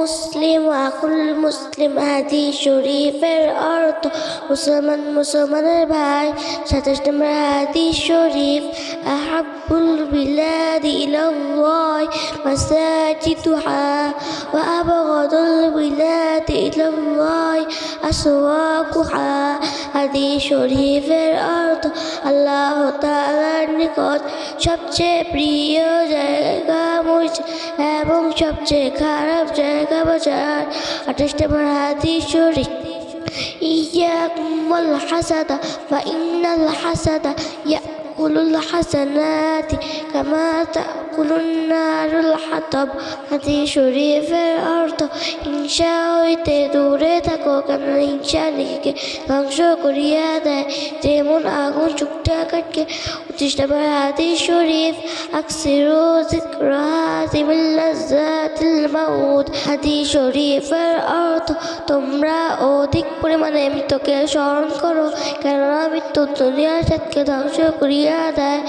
মুসলিম আকুল মুসলিম হাদিস শরীফের অর্থ মুসলমান মুসলমানের ভাই। 27 নম্বর হাদিস শরীফ, আহাব্বুল বিলাদি ইলাল্লাহ মাসাজিদুহা ওয়া আবগাদুল বিলাদি ইলাল্লাহ আসওয়াকুহা। হাদিস শরীফের অর্থ আল্লাহ তাআলার নিকট সবচেয়ে প্রিয় জায়গা মসজিদ এবং সবচেয়ে খারাপ জায়গা বাজার। 28 নম্বর হাদিস শরীফ, ইয়াকুম ওয়াল হাসাদা ফাইন্নাল হাসাদা ইয়াকুলুল হাসানাতি কামা তাকুলুন নারুল হাতাব। হাদিস শরীফের অর্থ হিংসা হইতে দূরে থাকো, কেননা হিংসা নিজেকে ধ্বংস করিয়া দেয় যেমন আগুন শুকনা কাঠকে। 29 নম্বর হাদিস শরীফ, আকসিরু যিকরা হাযিমিল লাযাতিল মাউত। হাদিস শরীফের অর্থ তোমরা অধিক পরিমাণে মৃত্যুকে স্মরণ করো, কেননা মৃত্যু দুনিয়ার সাথে ধ্বংস করিয়া দেয়।